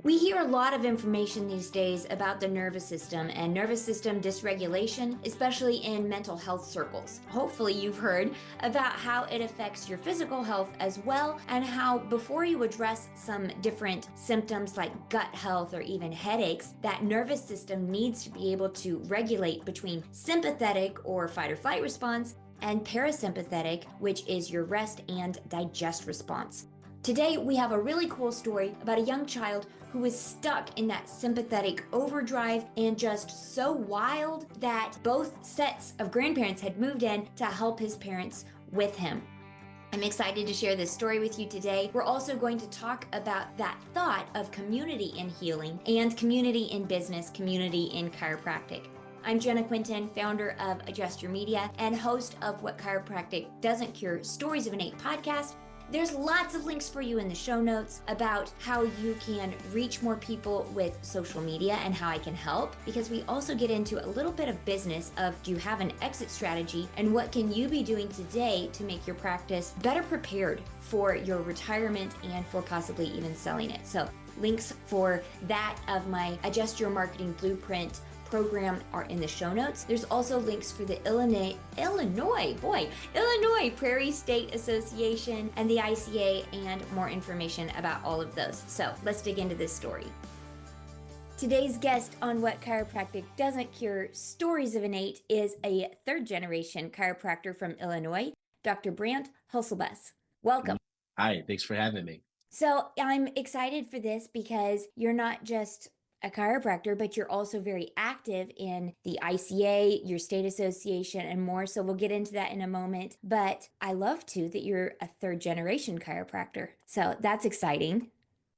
We hear a lot of information these days about the nervous system and nervous system dysregulation, especially in mental health circles. Hopefully you've heard about how it affects your physical health as well, and how before you address some different symptoms like gut health or even headaches, that nervous system needs to be able to regulate between sympathetic or fight or flight response and parasympathetic, which is your rest and digest response. Today, we have a really cool story about a young child who was stuck in that sympathetic overdrive and just so wild that both sets of grandparents had moved in to help his parents with him. I'm excited to share this story with you today. We're also going to talk about that thought of community in healing and community in business, community in chiropractic. I'm Jenna Quinton, founder of Adjust Your Media and host of What Chiropractic Doesn't Cure, Stories of Innate podcast. There's lots of links for you in the show notes about how you can reach more people with social media and how I can help, because we also get into a little bit of business of, do you have an exit strategy and what can you be doing today to make your practice better prepared for your retirement and for possibly even selling it. So links for that of my Adjust Your Marketing Blueprint program are in the show notes. There's also links for the Illinois Prairie State Association and the ICA and more information about all of those. So let's dig into this story. Today's guest on What Chiropractic Doesn't Cure, Stories of Innate is a third-generation chiropractor from Illinois, Dr. Brant Huslebus. Welcome. Hi, thanks for having me. So I'm excited for this because you're not just a chiropractor, but you're also very active in the ICA, your state association, and more. So we'll get into that in a moment. But I love too that you're a third generation chiropractor. So that's exciting.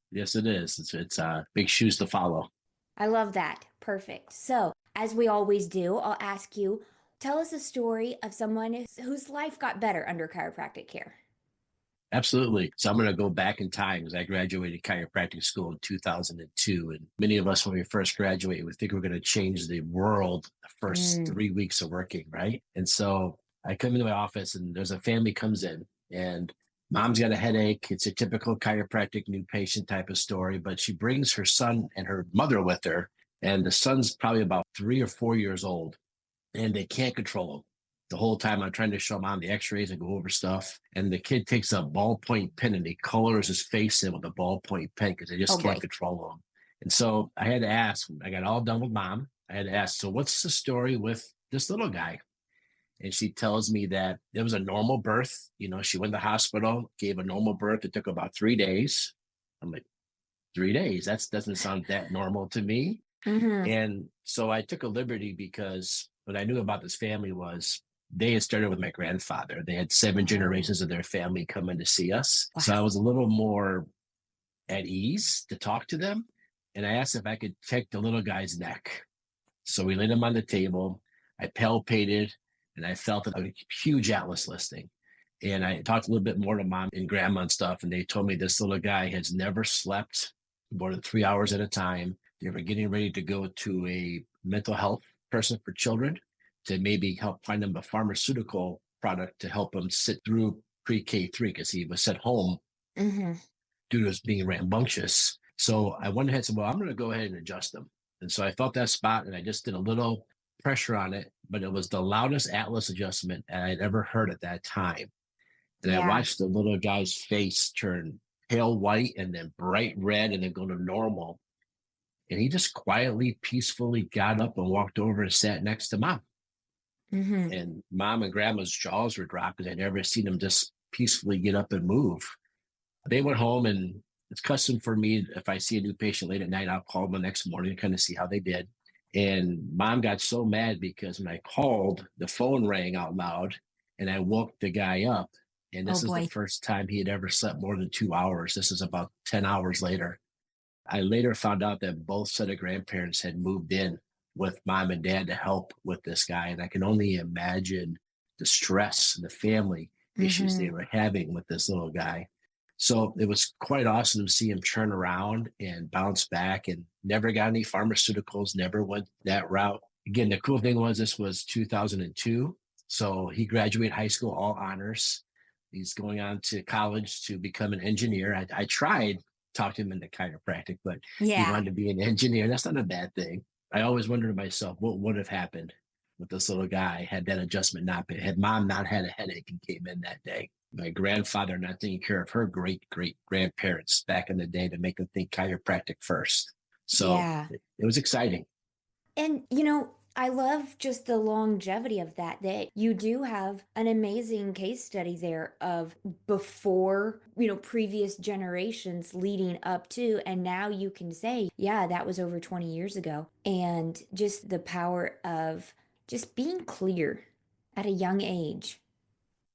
Yes, it is. It's big shoes to follow. I love that. Perfect. So as we always do, I'll ask you, tell us a story of someone whose life got better under chiropractic care. Absolutely. So I'm going to go back in time because I graduated chiropractic school in 2002. And many of us, when we first graduate, we think we're going to change the world the first 3 weeks of working, right? And so I come into my office and there's a family comes in and mom's got a headache. It's a typical chiropractic new patient type of story, but she brings her son and her mother with her. And the son's probably about 3 or 4 years old and they can't control him. The whole time I'm trying to show mom the x-rays and go over stuff. And the kid takes a ballpoint pen and he colors his face in with a ballpoint pen because they just can't control him. And so I had to ask, I got all done with mom. I had to ask, so what's the story with this little guy? And she tells me that it was a normal birth. You know, she went to the hospital, gave a normal birth. It took about 3 days. I'm like, 3 days? That doesn't sound that normal to me. And so I took a liberty because what I knew about this family was they had started with my grandfather. They had 7 generations of their family come in to see us. Wow. So I was a little more at ease to talk to them. And I asked if I could check the little guy's neck. So we laid him on the table. I palpated and I felt a huge atlas listing. And I talked a little bit more to mom and grandma and stuff. And they told me this little guy has never slept more than 3 hours at a time. They were getting ready to go to a mental health person for children to maybe help find him a pharmaceutical product to help him sit through pre-K3 because he was sent home due to his being rambunctious. So I went ahead and said, well, I'm going to go ahead and adjust him. And so I felt that spot and I just did a little pressure on it, but it was the loudest atlas adjustment I'd ever heard at that time. And I watched the little guy's face turn pale white and then bright red and then go to normal. And he just quietly, peacefully got up and walked over and sat next to mom. And mom and grandma's jaws were dropped because I'd never seen them just peacefully get up and move. They went home, and it's custom for me, if I see a new patient late at night, I'll call them the next morning to kind of see how they did. And mom got so mad because when I called, the phone rang out loud and I woke the guy up. And this is the first time he had ever slept more than 2 hours. This is about 10 hours later. I later found out that both set of grandparents had moved in with mom and dad to help with this guy. And I can only imagine the stress and the family issues they were having with this little guy. So it was quite awesome to see him turn around and bounce back and never got any pharmaceuticals, never went that route. Again, the cool thing was this was 2002. So he graduated high school, all honors. He's going on to college to become an engineer. I tried talked him into chiropractic, but he Yeah. wanted to be an engineer. That's not a bad thing. I always wondered to myself, what would have happened with this little guy had that adjustment not been, had mom not had a headache and came in that day. My grandfather not taking care of her great great grandparents back in the day to make them think chiropractic first. So Yeah. it was exciting. And, I love just the longevity of that you do have an amazing case study there of before, previous generations leading up to, and now you can say, yeah, that was over 20 years ago. And just the power of just being clear at a young age.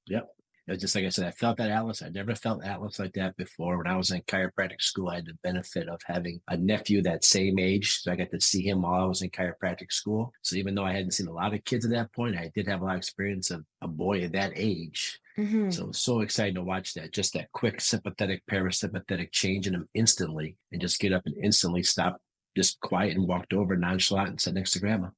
Yep. It was just like I said, I felt that Atlas. I never felt Atlas like that before. When I was in chiropractic school, I had the benefit of having a nephew that same age. So I got to see him while I was in chiropractic school. So even though I hadn't seen a lot of kids at that point, I did have a lot of experience of a boy at that age. Hmm. So it was so exciting to watch that, just that quick sympathetic, parasympathetic change in him instantly and just get up and instantly stop, just quiet and walked over nonchalant and sat next to grandma.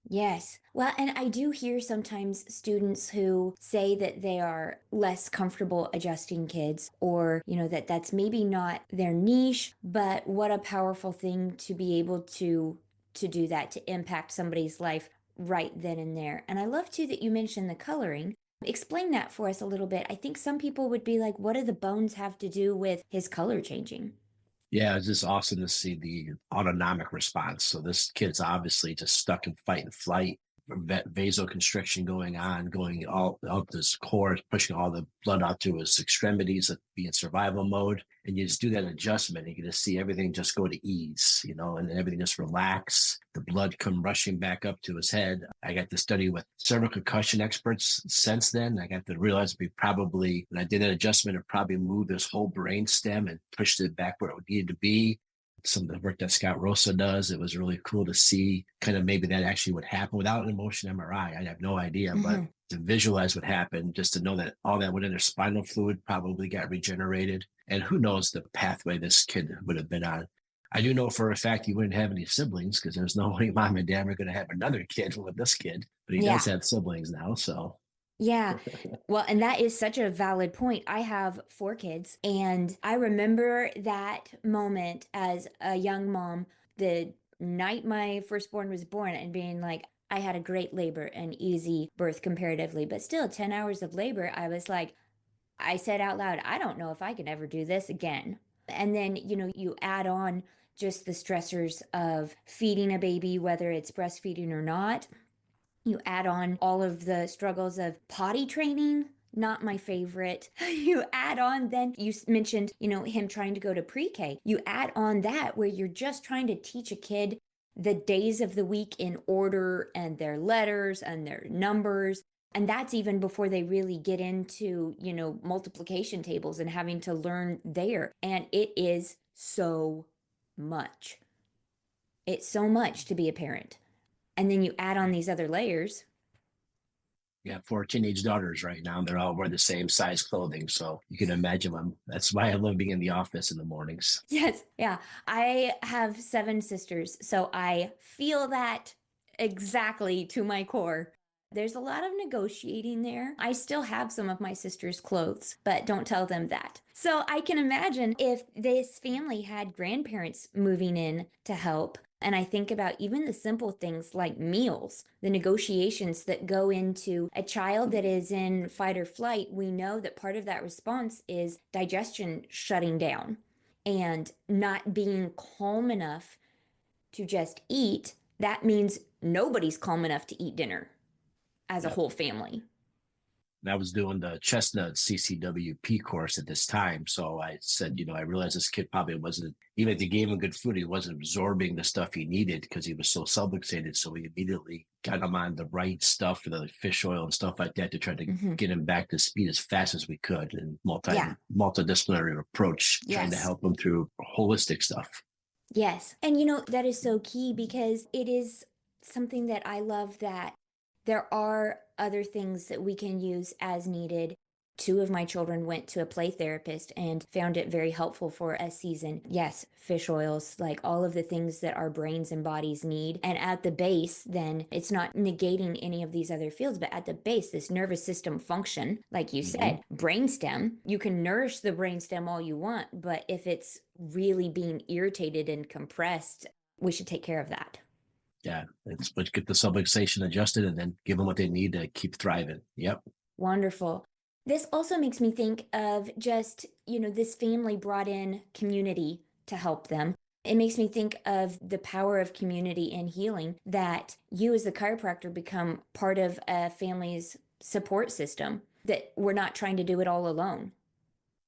Yes. Well, and I do hear sometimes students who say that they are less comfortable adjusting kids or, that that's maybe not their niche, but what a powerful thing to be able to do that, to impact somebody's life right then and there. And I love too that you mentioned the coloring. Explain that for us a little bit. I think some people would be like, what do the bones have to do with his color changing? Yeah, it's just awesome to see the autonomic response. So this kid's obviously just stuck in fight and flight, vasoconstriction going on, going all out this core, pushing all the blood out to his extremities, be in survival mode. And you just do that adjustment, and you just see everything just go to ease, and then everything just relax. The blood come rushing back up to his head. I got to study with several concussion experts since then. I got to realize we probably, when I did that adjustment, it probably moved his whole brain stem and pushed it back where it needed to be. Some of the work that Scott Rosa does, it was really cool to see kind of maybe that actually would happen without an emotion MRI. I have no idea, but Hmm. to visualize what happened, just to know that all that went in their spinal fluid probably got regenerated. And who knows the pathway this kid would have been on. I do know for a fact he wouldn't have any siblings because there's no way mom and dad are going to have another kid with this kid, but he does Yeah. have siblings now. So, Yeah. Well, and that is such a valid point. I have four kids, and I remember that moment as a young mom, the night my firstborn was born, and being like, I had a great labor and easy birth comparatively, but still 10 hours of labor. I was like, I said out loud, I don't know if I can ever do this again. And then, you add on just the stressors of feeding a baby, whether it's breastfeeding or not. You add on all of the struggles of potty training, not my favorite. You add on, then you mentioned, him trying to go to pre-K. You add on that where you're just trying to teach a kid the days of the week in order and their letters and their numbers. And that's even before they really get into, multiplication tables and having to learn there. And it is so much. It's so much to be a parent. And then you add on these other layers. we got four teenage daughters right now, and they're all wear the same size clothing. So you can imagine them. That's why I love being in the office in the mornings. Yes, yeah. I have seven sisters, so I feel that exactly to my core. There's a lot of negotiating there. I still have some of my sister's clothes, but don't tell them that. So I can imagine if this family had grandparents moving in to help. And I think about even the simple things like meals, the negotiations that go into a child that is in fight or flight. We know that part of that response is digestion shutting down and not being calm enough to just eat. That means nobody's calm enough to eat dinner as a Yeah. whole family. And I was doing the Chestnut CCWP course at this time. So I said, I realized this kid probably wasn't, even if you gave him good food, he wasn't absorbing the stuff he needed because he was so subluxated. So we immediately got him on the right stuff for the fish oil and stuff like that to try to Hmm. get him back to speed as fast as we could, and Yeah. multidisciplinary approach, trying to Yes. help him through holistic stuff. Yes. And that is so key because it is something that I love, that there are other things that we can use as needed. Two of my children went to a play therapist and found it very helpful for a season. Yes, fish oils, like all of the things that our brains and bodies need. And at the base, then it's not negating any of these other fields, but at the base, this nervous system function, like you Hmm. said, brainstem, you can nourish the brainstem all you want, but if it's really being irritated and compressed, we should take care of that. Yeah, it's but get the subluxation adjusted and then give them what they need to keep thriving. Yep. Wonderful. This also makes me think of just, this family brought in community to help them. It makes me think of the power of community in healing, that you as the chiropractor become part of a family's support system, that we're not trying to do it all alone.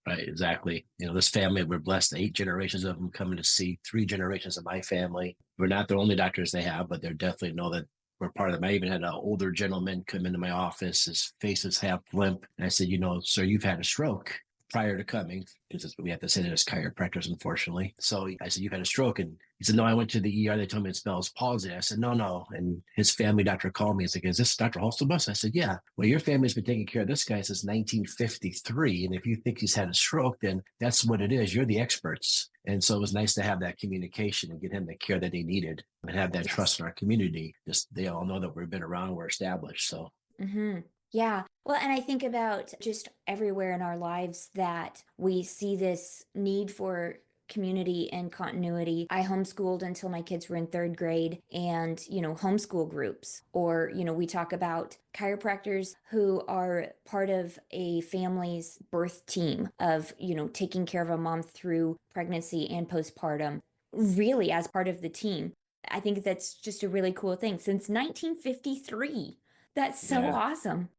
Right, exactly. This family, we're blessed, 8 generations of them coming to see 3 generations of my family. We're not the only doctors they have, but they definitely know that we're part of them. I even had an older gentleman come into my office. His face is half limp. And I said, sir, you've had a stroke prior to coming, because we have to say that as chiropractors, unfortunately. So I said, you've had a stroke. And he said, no, I went to the ER. They told me it's Bell's palsy. I said, no, no. And his family doctor called me and said, is this Dr. Huslebus? I said, yeah. Well, your family's been taking care of this guy since 1953. And if you think he's had a stroke, then that's what it is. You're the experts. And so it was nice to have that communication and get him the care that he needed and have that Yes. trust in our community. Just they all know that we've been around, we're established. So Mm-hmm. Yeah. Well, and I think about just everywhere in our lives that we see this need for community and continuity. I homeschooled until my kids were in third grade, and, homeschool groups, or, we talk about chiropractors who are part of a family's birth team of, taking care of a mom through pregnancy and postpartum, really as part of the team. I think that's just a really cool thing since 1953. That's so yeah. awesome.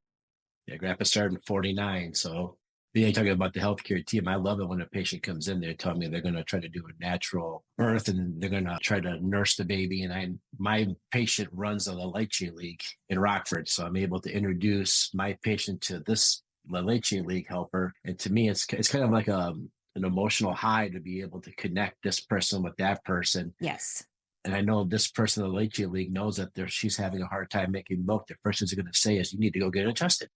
Yeah, Grandpa started in 49. So being talking about the healthcare team, I love it when a patient comes in, they're telling me they're going to try to do a natural birth and they're going to try to nurse the baby. And my patient runs the La Leche League in Rockford. So I'm able to introduce my patient to this La Leche League helper. And to me, it's kind of like an emotional high to be able to connect this person with that person. Yes. And I know this person in the Leche League knows that she's having a hard time making milk. The first thing they're going to say is, you need to go get it adjusted.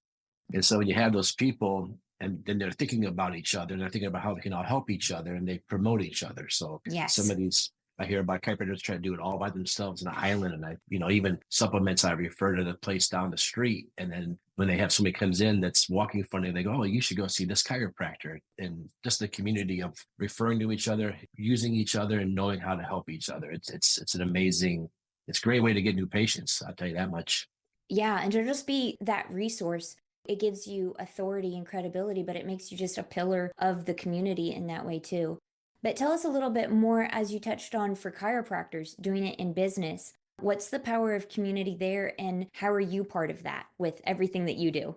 And so when you have those people and then they're thinking about each other and they're thinking about how they can all help each other and they promote each other. So some Yes. of these, I hear about chiropractors trying to do it all by themselves in an island. And even supplements, I refer to the place down the street. And then when they have somebody comes in that's walking funny, they go, oh, you should go see this chiropractor. And just the community of referring to each other, using each other and knowing how to help each other. It's an amazing, it's a great way to get new patients. I'll tell you that much. Yeah. And to just be that resource, it gives you authority and credibility, but it makes you just a pillar of the community in that way too. But tell us a little bit more, as you touched on, for chiropractors doing it in business. What's the power of community there, and how are you part of that with everything that you do?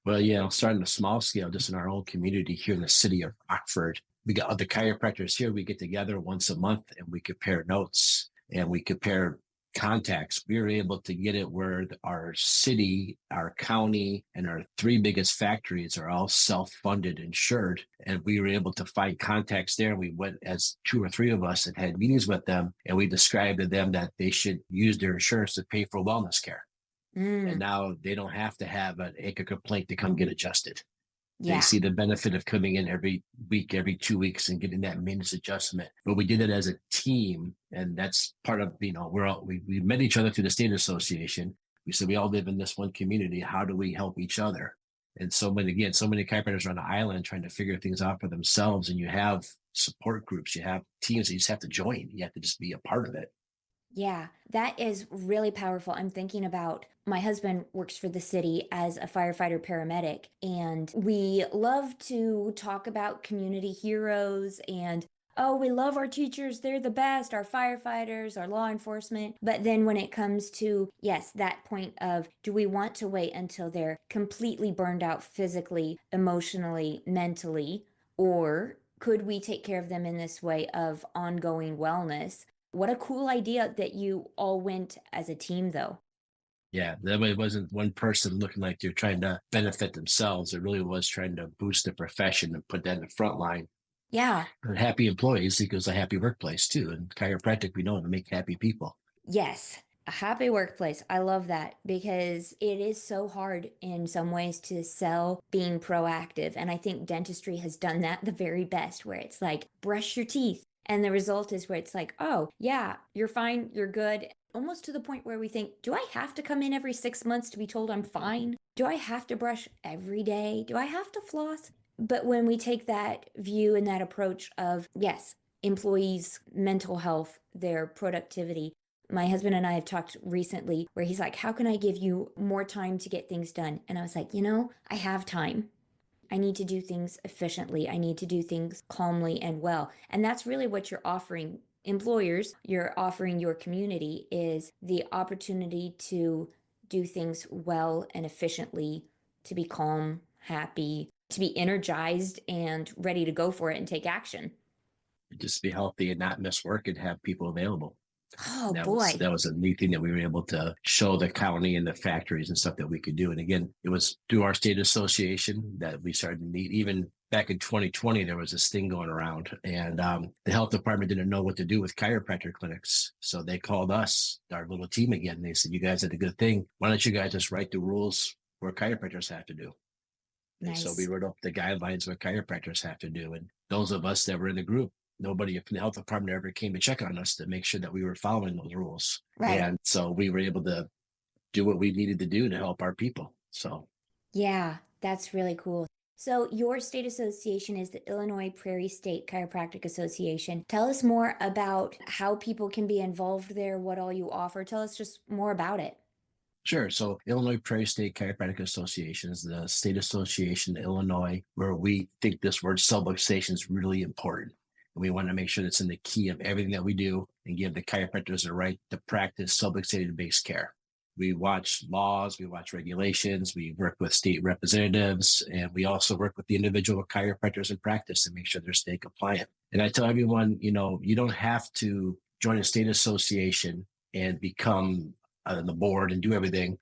Well, yeah, starting a small scale, just in our own community here in the city of Rockford. We got other chiropractors here. We get together once a month and we compare notes and we compare contacts. We were able to get it where our city, our county, and our 3 biggest factories are all self-funded, insured. And we were able to find contacts there. And we went as 2 or 3 of us and had meetings with them. And we described to them that they should use their insurance to pay for wellness care. And Mm, now they don't have to have an acre complaint to come get adjusted. They yeah. see the benefit of coming in every week, every 2 weeks and getting that maintenance adjustment. But we did it as a team. And that's part of, we met each other through the state association. We said, we all live in this one community. How do we help each other? And so many chiropractors are on the island trying to figure things out for themselves. And you have support groups, you have teams that you just have to join. You have to just be a part of it. Yeah, that is really powerful. I'm thinking about my husband works for the city as a firefighter paramedic, and we love to talk about community heroes and, oh, we love our teachers, they're the best, our firefighters, our law enforcement. But then when it comes to, yes, that point of, do we want to wait until they're completely burned out physically, emotionally, mentally, or could we take care of them in this way of ongoing wellness? What a cool idea that you all went as a team, though. Yeah, that way it wasn't one person looking like they're trying to benefit themselves. It really was trying to boost the profession and put that in the front line. Yeah. And happy employees equals a happy workplace too. And chiropractic, we know, to make happy people. Yes. A happy workplace. I love that because it is so hard in some ways to sell being proactive. And I think dentistry has done that the very best, where it's like, brush your teeth. And the result is where it's like, oh, yeah, you're fine, you're good. Almost to the point where we think, do I have to come in every 6 months to be told I'm fine? Do I have to brush every day? Do I have to floss? But when we take that view and that approach of, yes, employees' mental health, their productivity, my husband and I have talked recently where he's like, how can I give you more time to get things done? And I was like, I have time. I need to do things efficiently. I need to do things calmly and well. And that's really what you're offering employers, you're offering your community is the opportunity to do things well and efficiently, to be calm, happy, to be energized and ready to go for it and take action. Just be healthy and not miss work and have people available. Oh That was boy. that was a neat thing that we were able to show the county and the factories and stuff that we could do. And again, it was through our state association that we started to meet. Even back in 2020, there was this thing going around, and the health department didn't know what to do with chiropractor clinics, so they called us, our little team again. And they said, "You guys did a good thing. Why don't you guys just write the rules where chiropractors have to do?" And so we Nice. wrote up the guidelines what chiropractors have to do. And those of us that were in the group, nobody from the health department ever came to check on us to make sure that we were following those rules. Right. And so we were able to do what we needed to do to help our people. So Yeah, that's really cool. So, your state association is the Illinois Prairie State Chiropractic Association. Tell us more about how people can be involved there, what all you offer. Tell us just more about it. sure. So Illinois Prairie State Chiropractic Association is the state association in Illinois where we think this word subluxation is really important. And we want to make sure that's in the key of everything that we do and give the chiropractors the right to practice subluxated based care. We watch laws, we watch regulations, we work with state representatives, and we also work with the individual chiropractors in practice to make sure they're staying compliant. And I tell everyone, you don't have to join a state association and become on the board and do everything.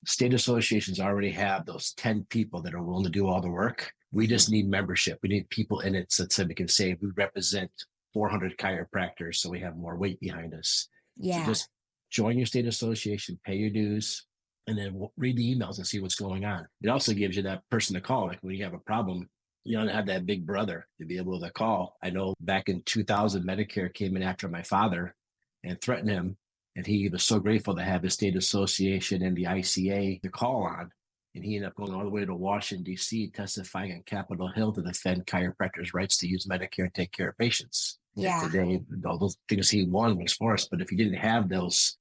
State associations already have those 10 people that are willing to do all the work. We just need membership. We need people in it so we can say we represent 400 chiropractors, so we have more weight behind us. So Yeah. just join your state association, pay your dues, and then read the emails and see what's going on. It also gives you that person to call. Like when you have a problem, you don't have that big brother to be able to call. I know back in 2000, Medicare came in after my father and threatened him. And he was so grateful to have the state association and the ICA to call on. And he ended up going all the way to Washington, D.C., testifying on Capitol Hill to defend chiropractors' rights to use Medicare and take care of patients. And Yeah. today, all those things he won was for us. But if he didn't have those,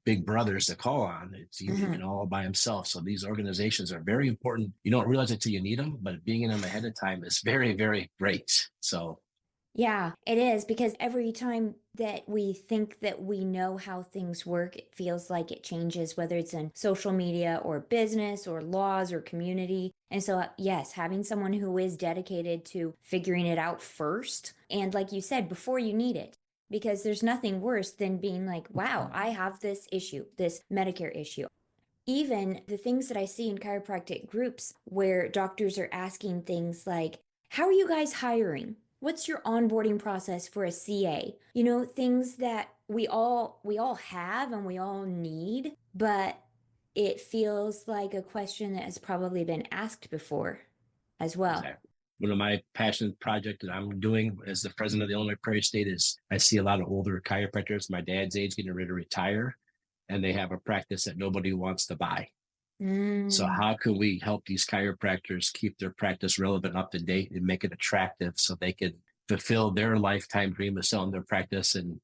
big brothers to call on, he would have been all by himself. So these organizations are very important. You don't realize it till you need them, but being in them ahead of time is very, very great. So Yeah, it is because every time that we think that we know how things work, it feels like it changes, whether it's in social media or business or laws or community. And so, yes, having someone who is dedicated to figuring it out first, and like you said, before you need it, because there's nothing worse than being like, wow, I have this issue, this Medicare issue. Even the things that I see in chiropractic groups where doctors are asking things like, how are you guys hiring? What's your onboarding process for a CA? Things that we all have and we all need, but it feels like a question that has probably been asked before as well. exactly. One of my passion project that I'm doing as the president of the Illinois Prairie State is I see a lot of older chiropractors, my dad's age, getting ready to retire, and they have a practice that nobody wants to buy. So Mm, how can we help these chiropractors keep their practice relevant, up to date, and make it attractive so they can fulfill their lifetime dream of selling their practice and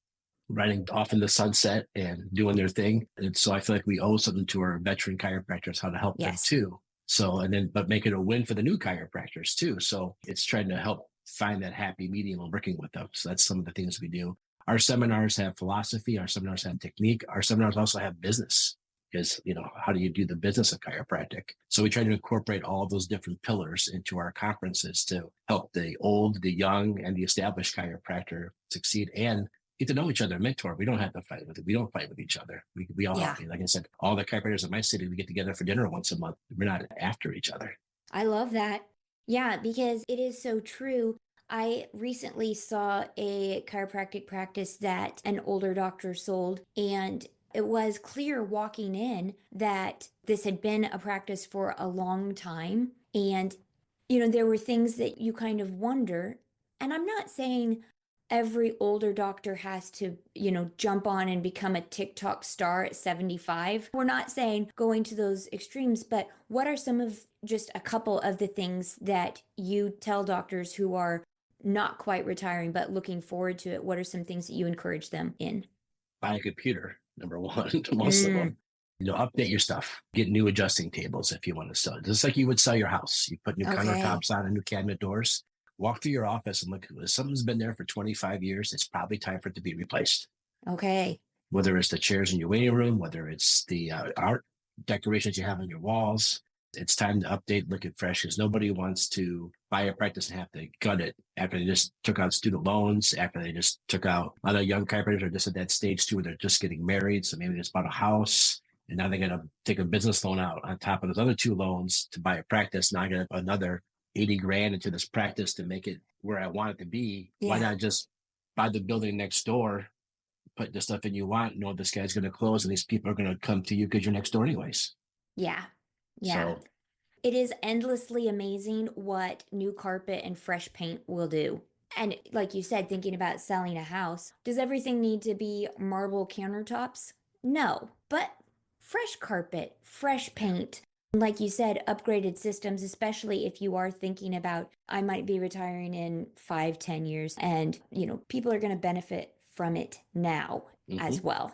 riding off in the sunset and doing their thing? And so I feel like we owe something to our veteran chiropractors, how to help them yes. too. So, and then, but make it a win for the new chiropractors too. So it's trying to help find that happy medium of working with them. So that's some of the things we do. Our seminars have philosophy, our seminars have technique, our seminars also have business, because how do you do the business of chiropractic? So we try to incorporate all those different pillars into our conferences to help the old, the young, and the established chiropractor succeed and get to know each other, mentor. We don't have to fight with it. We don't fight with each other. We all Yeah. help. Like I said, all the chiropractors in my city, we get together for dinner once a month. We're not after each other. I love that. Yeah, because it is so true. I recently saw a chiropractic practice that an older doctor sold, and It was clear walking in that this had been a practice for a long time. And, there were things that you kind of wonder. And I'm not saying every older doctor has to, jump on and become a TikTok star at 75. We're not saying going to those extremes, but what are some of just a couple of the things that you tell doctors who are not quite retiring but looking forward to it? What are some things that you encourage them in? Buy a computer, number one, to most of Mm, them. Update your stuff. Get new adjusting tables if you want to sell it. Just like you would sell your house. You put new okay. countertops on and new cabinet doors. Walk through your office and look. If something's been there for 25 years, it's probably time for it to be replaced. Okay. Whether it's the chairs in your waiting room, whether it's the art decorations you have on your walls, it's time to update, look at fresh, because nobody wants to buy a practice and have to gut it after they just took out student loans, after they just took out other young chiropractors are just at that stage too, where they're just getting married. So maybe they just bought a house and now they're going to take a business loan out on top of those other two loans to buy a practice. Now I got another 80 grand into this practice to make it where I want it to be. Why Yeah. not just buy the building next door, put the stuff in you want, know this guy's going to close and these people are going to come to you because you're next door anyways. Yeah. Yeah. So It is endlessly amazing what new carpet and fresh paint will do. And like you said, thinking about selling a house, does everything need to be marble countertops? No, but fresh carpet, fresh paint, like you said, upgraded systems, especially if you are thinking about, I might be retiring in 5, 10 years, and people are going to benefit from it now as mhm. well.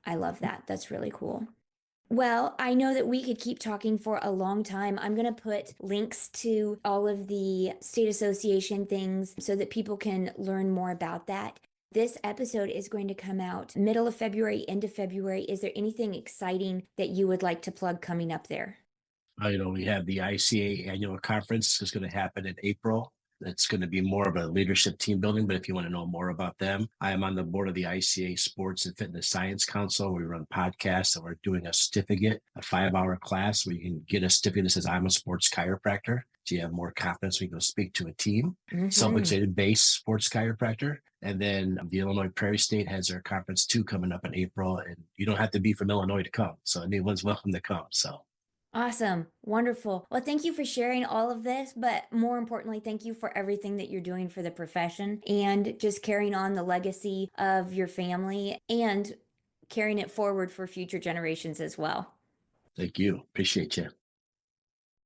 I love that. That's really cool. Well, I know that we could keep talking for a long time. I'm going to put links to all of the state association things so that people can learn more about that. This episode is going to come out middle of February, end of February. Is there anything exciting that you would like to plug coming up there? We have the ICA annual conference is going to happen in April. It's going to be more of a leadership team building, but if you want to know more about them, I am on the board of the ICA Sports and Fitness Science Council. We run podcasts and we're doing a certificate, a 5-hour class where you can get a certificate that says I'm a sports chiropractor. So you have more confidence when you go speak to a team, Mm-hmm. subluxated base sports chiropractor. And then the Illinois Prairie State has their conference too coming up in April. And you don't have to be from Illinois to come. So anyone's welcome to come. So Awesome. Wonderful. Well, thank you for sharing all of this, but more importantly, thank you for everything that you're doing for the profession and just carrying on the legacy of your family and carrying it forward for future generations as well. thank you. Appreciate you.